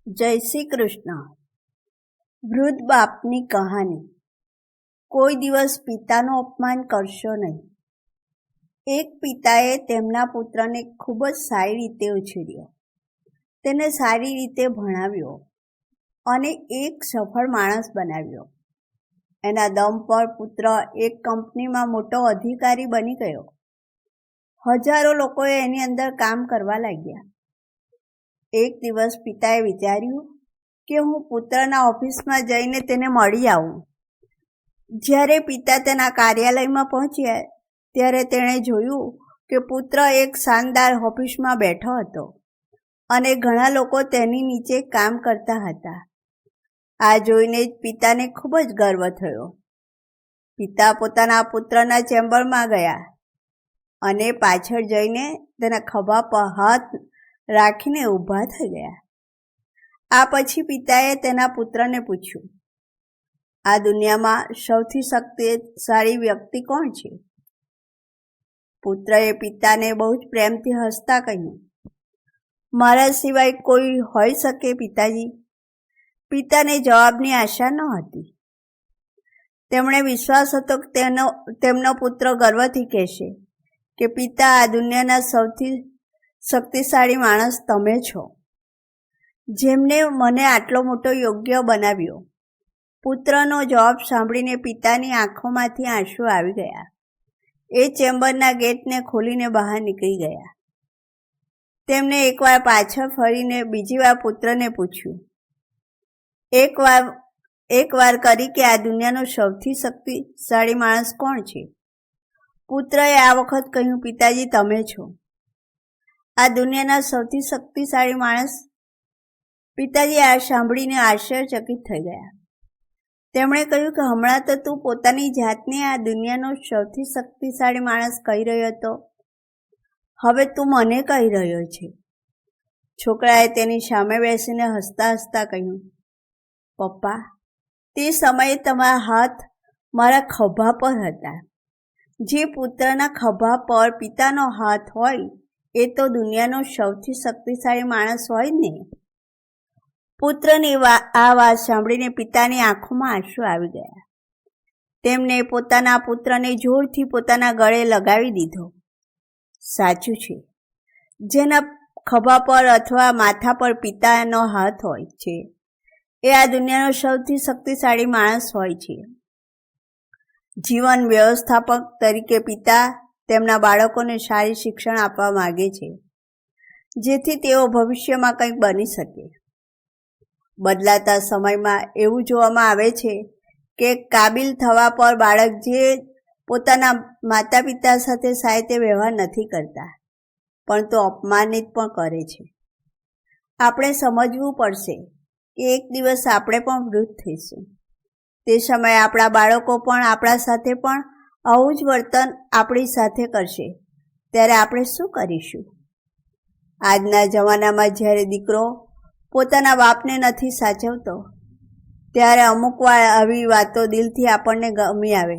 જય શ્રી કૃષ્ણ. વૃદ્ધ બાપની કહાની. કોઈ દિવસ પિતાનું અપમાન કરશો નહીં. એક પિતાએ તેમના પુત્રને ખૂબ જ સારી રીતે ઉછેર્યો, તેને સારી રીતે ભણાવ્યો અને એક સફળ માણસ બનાવ્યો. એના દમ પર પુત્ર એક કંપનીમાં મોટો અધિકારી બની ગયો. હજારો લોકોએ એની અંદર કામ કરવા લાગ્યા. એક દિવસ પિતાએ વિચાર્યું કે હું પુત્રના ઓફિસમાં જઈને તેને મળી આવું. જ્યારે પિતા તેના કાર્યાલયમાં પહોંચ્યા ત્યારે તેણે જોયું કે પુત્ર એક શાનદાર ઓફિસમાં બેઠો હતો અને ઘણા લોકો તેની નીચે કામ કરતા હતા. આ જોઈને જ પિતાને ખૂબ જ ગર્વ થયો. પિતા પોતાના પુત્રના ચેમ્બરમાં ગયા અને પાછળ જઈને તેના ખભા પર હાથ રાખીને ઊભા થઈ ગયા. આ પછી પિતાએ તેના પુત્રને પૂછ્યું, આ દુનિયામાં સૌથી શક્તિશાળી વ્યક્તિ કોણ છે? પુત્રએ પિતાને બહુ જ પ્રેમથી હસતા કહ્યું, મારા સિવાય કોઈ હોઈ શકે પિતાજી? પિતાને જવાબની આશા ન હતી. તેમણે વિશ્વાસ હતો કે તેમનો પુત્ર ગર્વથી કહેશે કે પિતા, આ દુનિયાના સૌથી શક્તિશાળી માણસ તમે છો, જેમને મને આટલો મોટો યોગ્ય બનાવ્યો. પુત્રનો જવાબ સાંભળીને પિતાની આંખોમાંથી આંસુ આવી ગયા. એ ચેમ્બરના ગેટને ખોલીને બહાર નીકળી ગયા. તેમણે એકવાર પાછળ ફરીને બીજી વાર પુત્રને પૂછ્યું, એક વાર કરી કે આ દુનિયાનો સૌથી શક્તિશાળી માણસ કોણ છે? પુત્રએ આ વખત કહ્યું, પિતાજી તમે છો. આ દુનિયાના સૌથી શક્તિશાળી માણસ? પિતાજી આ સાંભળીને આશ્ચર્યચકિત થઈ ગયા. તેમણે કહ્યું કે હમણાં તો તું પોતાની જાતને આ દુનિયાનો સૌથી શક્તિશાળી માણસ કહી રહ્યો હતો, હવે તું મને કહી રહ્યો છે. છોકરાએ તેની સામે બેસીને હસતા હસતા કહ્યું, પપ્પા, તે સમયે તમારા હાથ મારા ખભા પર હતા. જે પુત્રના ખભા પર પિતાનો હાથ હોય એ તો દુનિયાનો સૌથી શક્તિશાળી માણસ હોય ને. પુત્રની આ વાત સાંભળીને પિતાની આંખોમાં આંસુ આવી ગયા. તેમણે પોતાના પુત્રને જોરથી પોતાના ગળે લગાવી દીધો. સાચું છે, જેના ખભા પર અથવા માથા પર પિતાનો હાથ હોય છે એ આ દુનિયાનો સૌથી શક્તિશાળી માણસ હોય છે. જીવન વ્યવસ્થાપક તરીકે પિતા તેમના બાળકોને સારી શિક્ષણ આપવા માગે છે, જેથી તેઓ ભવિષ્યમાં કંઈક બની શકે. બદલાતા સમયમાં એવું જોવામાં આવે છે કે કાબિલ થવા પર બાળક જે પોતાના માતા પિતા સાથે સારી રીતે વ્યવહાર નથી કરતા, પરંતુ અપમાનિત પણ કરે છે. આપણે સમજવું પડશે કે એક દિવસ આપણે પણ વૃદ્ધ થઈશું. તે સમયે આપણા બાળકો પણ આપણા સાથે પણ આવું જ વર્તન આપણી સાથે કરશે, ત્યારે આપણે શું કરીશું? આજના જમાનામાં જ્યારે દીકરો પોતાના બાપને નથી સાચવતો, ત્યારે અમુક વાર આવી વાતો દિલથી આપણને ગમી આવે